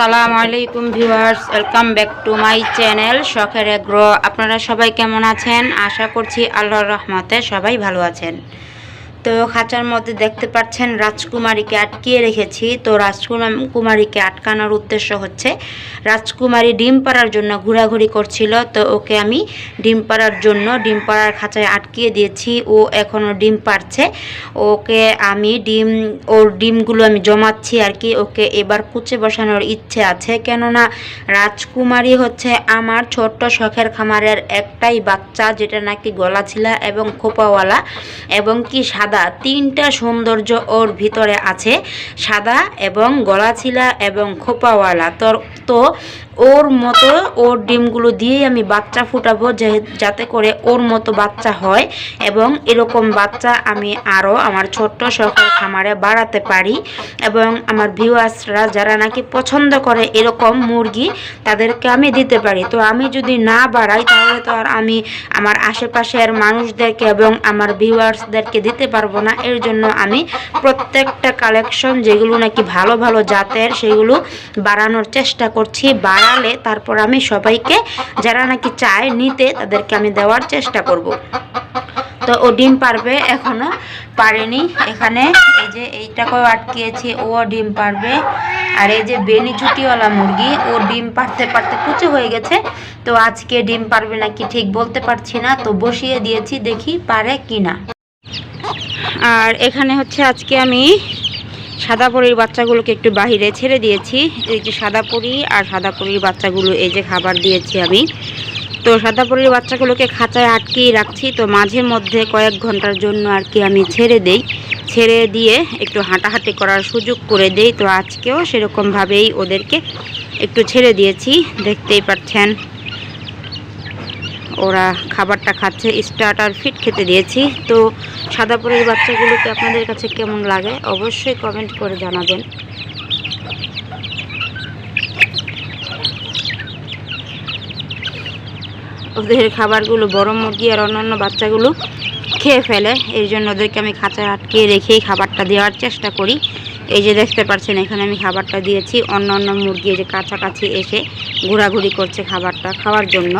আসসালামু আলাইকুম viewers, welcome back to my channel শখের এগ্রো। আপনারা সবাই কেমন আছেন? আশা করছি আল্লাহর রহমতে সবাই ভালো আছেন। তো খাঁচার মধ্যে দেখতে পাচ্ছেন রাজকুমারীকে আটকিয়ে রেখেছি। তো রাজকুমারীকে আটকানোর উদ্দেশ্য হচ্ছে রাজকুমারী ডিম পাড়ার জন্য ঘোরাঘুরি করছিল। তো ওকে আমি ডিম পাড়ার জন্য ডিম পাড়ার খাঁচায় আটকিয়ে দিয়েছি। ও এখনও ডিম পাড়ছে। ওকে আমি ওর ডিমগুলো আমি জমাচ্ছি আর কি। ওকে এবার কুচে বসানোর ইচ্ছে আছে, কেননা রাজকুমারী হচ্ছে আমার ছোট্ট শখের খামারের একটাই বাচ্চা, যেটা নাকি গলাছিলা এবং খোপাওয়ালা এবং কি সাদা। তিনটা সৌন্দর্য ওর ভিতরে আছে, সাদা এবং গলাছিলা এবং খোপাওয়ালা। তো ওর মতো ওর ডিমগুলো দিয়েই আমি বাচ্চা ফুটাবো, যাতে করে ওর মতো বাচ্চা হয় এবং এরকম বাচ্চা আমি আরও আমার ছোট্ট শখের খামারে বাড়াতে পারি। এবং আমার ভিউয়ার্সরা যারা নাকি পছন্দ করে এরকম মুরগি, তাদেরকে আমি দিতে পারি। তো আমি যদি না বাড়াই তাহলে তো আর আমি আমার আশেপাশের মানুষদেরকে এবং আমার ভিউয়ার্সদেরকে দিতে পারবো না। এর জন্য আমি প্রত্যেকটা কালেকশন যেগুলো নাকি ভালো ভালো জাতের সেগুলো বাড়ানোর চেষ্টা করছি। বাড়ালে তারপর আমি সবাইকে যারা নাকি চায় নিতে তাদেরকে আমি দেওয়ার চেষ্টা করব। তো ও ডিম পারবে, এখনো পারেনি। এখানে এই যে এইটাকেও আটকিয়েছি, ও ডিম পারবে। আর এই যে বেনি চুটিওয়ালা মুরগি, ও ডিম পারতে পারতে কুচো হয়ে গেছে। তো আজকে ডিম পারবে নাকি ঠিক বলতে পারছি না। তো বসিয়ে দিয়েছি, দেখি পারে কি না। আর এখানে হচ্ছে আজকে আমি সাদা পরীর বাচ্চাগুলোকে একটু বাহিরে ছেড়ে দিয়েছি। এই যে সাদা পরী আর সাদা পরীর বাচ্চাগুলো এই যে খাবার দিয়েছি আমি। তো সাদা পরীর বাচ্চাগুলোকে খাঁচায় আটকেই রাখছি। তো মাঝে মধ্যে কয়েক ঘন্টার জন্য আর কি আমি ছেড়ে দিয়ে একটু হাঁটাহাঁটি করার সুযোগ করে দেই। তো আজকেও সেরকমভাবেই ওদেরকে একটু ছেড়ে দিয়েছি, দেখতেই পাচ্ছেন ওরা খাবারটা খাচ্ছে। স্টার্টার ফিড খেতে দিয়েছি। তো সাদা পরীর বাচ্চাগুলোকে আপনাদের কাছে কেমন লাগে অবশ্যই কমেন্ট করে জানাবেন। ওদের খাবারগুলো বড় মুরগি আর অন্যান্য বাচ্চাগুলো খেয়ে ফেলে, এই জন্য ওদেরকে আমি খাঁচায় আটকিয়ে রেখেই খাবারটা দেওয়ার চেষ্টা করি। এই যে দেখতে পাচ্ছেন এখানে আমি খাবারটা দিয়েছি। অন্যান্য মুরগি যে কাছাকাছি এসে ঘোরাঘুরি করছে খাবারটা খাওয়ার জন্য।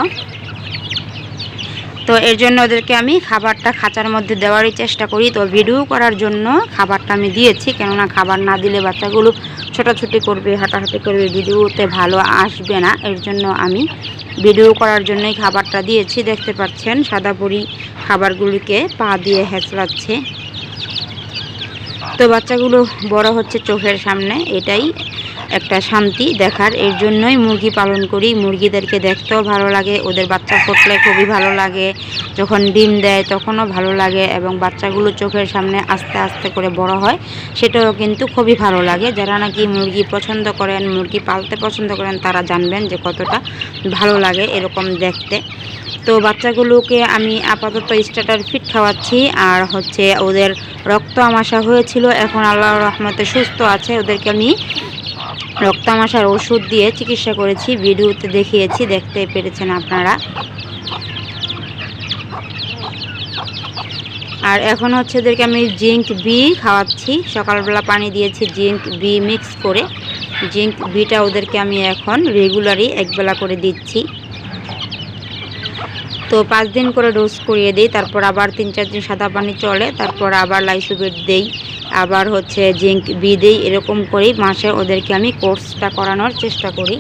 তো এর জন্য ওদেরকে আমি খাবারটা খাঁচার মধ্যে দেওয়ারই চেষ্টা করি। তো ভিডিও করার জন্য খাবারটা আমি দিয়েছি, কেননা খাবার না দিলে বাচ্চাগুলো ছোটাছুটি করবে, হাঁটাহাঁটি করবে, ভিডিওতে ভালো আসবে না। এর জন্য আমি ভিডিও করার জন্যই খাবারটা দিয়েছি। দেখতে পাচ্ছেন সাদা পরী খাবারগুলিকে পা দিয়ে হেঁচড়াচ্ছে। তো বাচ্চাগুলো বড় হচ্ছে চোখের সামনে, এটাই একটা শান্তি দেখার। এর জন্যই মুরগি পালন করি। মুরগিদেরকে দেখতেও ভালো লাগে, ওদের বাচ্চা ফুটলে খুবই ভালো লাগে, যখন ডিম দেয় তখনও ভালো লাগে, এবং বাচ্চাগুলো চোখের সামনে আস্তে আস্তে করে বড় হয়, সেটাও কিন্তু খুবই ভালো লাগে। যারা নাকি মুরগি পছন্দ করেন, মুরগি পালতে পছন্দ করেন, তারা জানবেন যে কতটা ভালো লাগে এরকম দেখতে। তো বাচ্চাগুলোকে আমি আপাতত স্টার্টার ফিড খাওয়াচ্ছি। আর হচ্ছে ওদের রক্ত আমাশা হয়েছিল, এখন আল্লাহর রহমতে সুস্থ আছে। ওদেরকে আমি রক্ত আমাশার ওষুধ দিয়ে চিকিৎসা করেছি, ভিডিওতে দেখিয়েছি, দেখতে পেরেছেন আপনারা। আর এখন হচ্ছে ওদেরকে আমি জিঙ্ক বি খাওয়াচ্ছি। সকালবেলা পানি দিয়েছি জিঙ্ক বি মিক্স করে। জিঙ্ক বিটা ওদেরকে আমি এখন রেগুলারই একবেলা করে দিচ্ছি। তো 5 দিন করে ডোজ করিয়ে দিই, তারপর আবার 3-4 দিন সাদা পানি চলে, তারপর আবার লাইসোবিট দেই, আবার হচ্ছে জিঙ্ক বি দেই। এরকম করেই মাসে ওদেরকে আমি কোর্সটা করানোর চেষ্টা করি।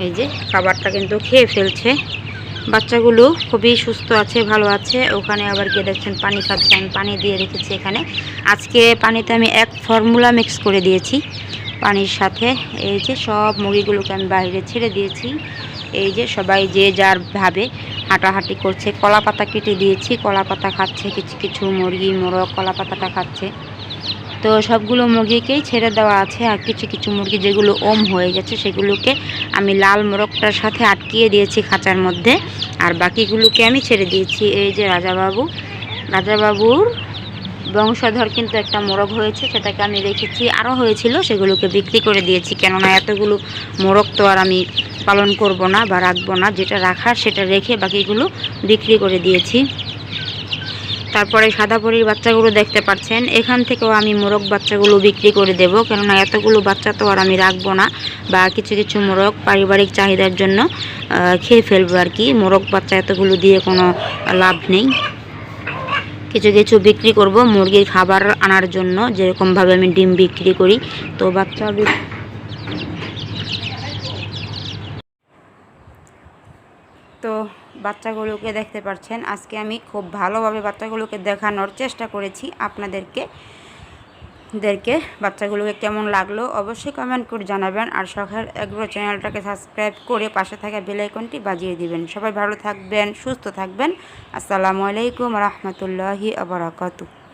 এই যে খাবারটা কিন্তু খেয়ে ফেলছে। বাচ্চাগুলো খুবই সুস্থ আছে, ভালো আছে। ওখানে আবার গিয়ে দেখছেন পানি খাচ্ছে, আমি পানি দিয়ে রেখেছি এখানে। আজকে পানিতে আমি এক ফর্মুলা মিক্স করে দিয়েছি পানির সাথে। এই যে সব মুরগিগুলোকে আমি বাইরে ছেড়ে দিয়েছি। এই যে সবাই যে যার ভাবে হাঁটাহাঁটি করছে। কলা পাতা কেটে দিয়েছি, কলা পাতা খাচ্ছে কিছু কিছু মুরগি, মোরগ কলা পাতাটা খাচ্ছে। তো সবগুলো মুরগিকেই ছেড়ে দেওয়া আছে। আর কিছু কিছু মুরগি যেগুলো ওম হয়ে গেছে সেগুলোকে আমি লাল মোরগটার সাথে আটকিয়ে দিয়েছি খাঁচার মধ্যে, আর বাকিগুলোকে আমি ছেড়ে দিয়েছি। এই যে রাজাবাবুর বংশধর কিন্তু একটা মোরগ হয়েছে, সেটাকে আমি রেখেছি। আরও হয়েছিল, সেগুলোকে বিক্রি করে দিয়েছি, কেননা এতগুলো মোরগ তো আর আমি পালন করব না বা রাখবো না। যেটা রাখার সেটা রেখে বাকিগুলো বিক্রি করে দিয়েছি। তারপরে সাদা পরীর বাচ্চাগুলো দেখতে পাচ্ছেন, এখান থেকেও আমি মোরগ বাচ্চাগুলো বিক্রি করে দেব, কেননা এতগুলো বাচ্চা তো আর আমি রাখবো না, বা কিছু কিছু মোরগ পারিবারিক চাহিদার জন্য খেয়ে ফেলবো আর কি। মোরগ বাচ্চা এতগুলো দিয়ে কোনো লাভ নেই, কিছু কিছু বিক্রি করব মুরগির খাবার আনার জন্য, যেরকমভাবে আমি ডিম বিক্রি করি। তো বাচ্চাগুলোকে দেখতে পাচ্ছেন, আজকে আমি খুব ভালোভাবে বাচ্চাগুলোকে দেখানোর চেষ্টা করেছি আপনাদেরকে। বাচ্চাগুলোকে কেমন লাগলো অবশ্যই কমেন্ট করে জানাবেন, আর শখের এগ্রো চ্যানেলটাকে সাবস্ক্রাইব করে পাশে থাকা বেল আইকনটি বাজিয়ে দিবেন। সবাই ভালো থাকবেন, সুস্থ থাকবেন। আসসালামু আলাইকুম রহমতুল্লাহি আবরাকাতুহু।